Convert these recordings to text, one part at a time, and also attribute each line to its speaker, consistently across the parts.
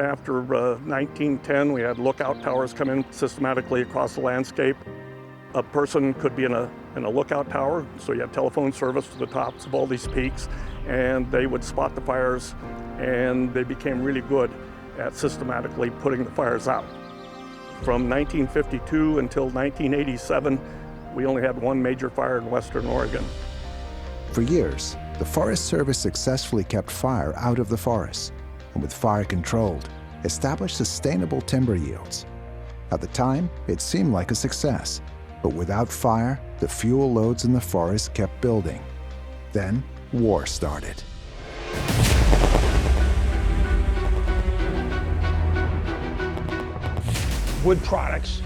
Speaker 1: After 1910, we had lookout towers come in systematically across the landscape. A person could be in a lookout tower, so you have telephone service to the tops of all these peaks, and they would spot the fires, and they became really good at systematically putting the fires out. From 1952 until 1987, we only had one major fire in Western Oregon.
Speaker 2: For years, the Forest Service successfully kept fire out of the forests, and with fire controlled, established sustainable timber yields. At the time, it seemed like a success, but without fire, the fuel loads in the forest kept building. Then, war started.
Speaker 3: Wood products,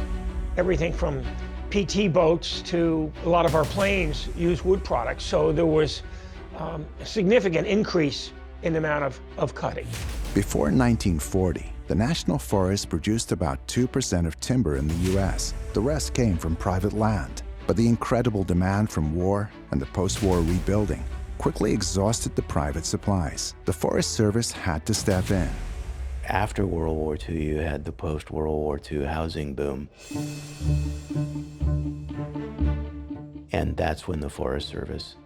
Speaker 3: everything from PT boats to a lot of our planes use wood products, so there was a significant increase in the amount of cutting.
Speaker 2: Before 1940, the National Forest produced about 2% of timber in the U.S. The rest came from private land. But the incredible demand from war and the post-war rebuilding quickly exhausted the private supplies. The Forest Service had to step in.
Speaker 4: After World War II, you had the post-World War II housing boom. And that's when the Forest Service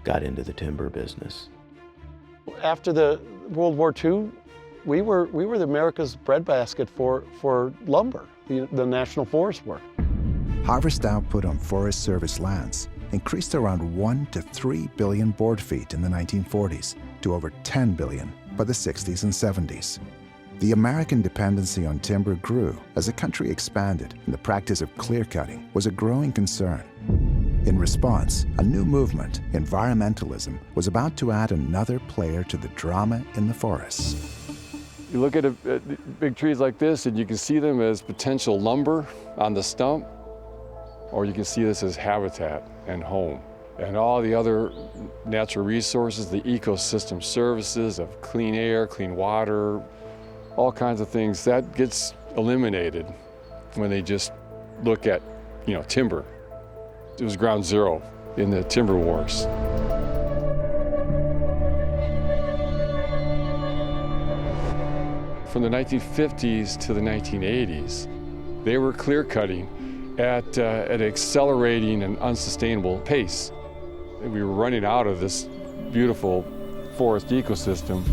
Speaker 4: got into the timber business.
Speaker 5: After the World War II, we were America's breadbasket for lumber, the national forest work.
Speaker 2: Harvest output on Forest Service lands increased around 1 to 3 billion board feet in the 1940s to over 10 billion by the 60s and 70s. The American dependency on timber grew as the country expanded, and the practice of clear-cutting was a growing concern. In response, a new movement, environmentalism, was about to add another player to the drama in the forests.
Speaker 6: You look at big trees like this, and you can see them as potential lumber on the stump, or you can see this as habitat and home. And all the other natural resources, the ecosystem services of clean air, clean water, all kinds of things, that gets eliminated when they just look at, timber. It was ground zero in the timber wars. From the 1950s to the 1980s, they were clear cutting at an accelerating and unsustainable pace. We were running out of this beautiful forest ecosystem.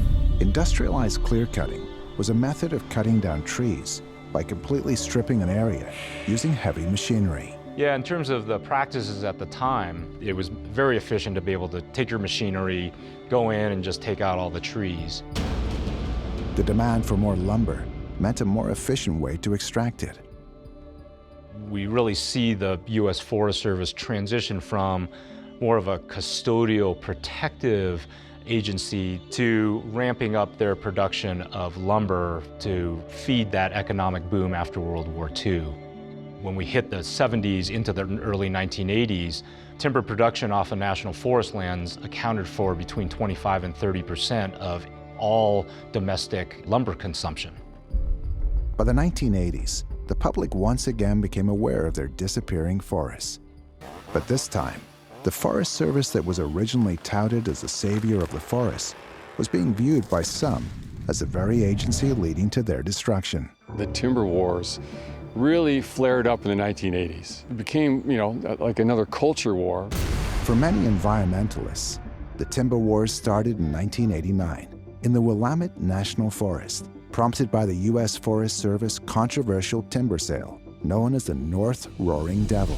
Speaker 2: Industrialized clear cutting was a method of cutting down trees by completely stripping an area using heavy machinery.
Speaker 7: Yeah, in terms of the practices at the time, it was very efficient to be able to take your machinery, go in and just take out all the trees.
Speaker 2: The demand for more lumber meant a more efficient way to extract it.
Speaker 7: We really see the U.S. Forest Service transition from more of a custodial, protective agency to ramping up their production of lumber to feed that economic boom after World War II. When we hit the 70s into the early 1980s, timber production off of national forest lands accounted for between 25 and 30% of all domestic lumber consumption.
Speaker 2: By the 1980s, the public once again became aware of their disappearing forests. But this time, the Forest Service that was originally touted as the savior of the forest was being viewed by some as the very agency leading to their destruction.
Speaker 6: The timber wars really flared up in the 1980s. It became, like another culture war.
Speaker 2: For many environmentalists, the timber wars started in 1989 in the Willamette National Forest, prompted by the U.S. Forest Service controversial timber sale known as the North Roaring Devil.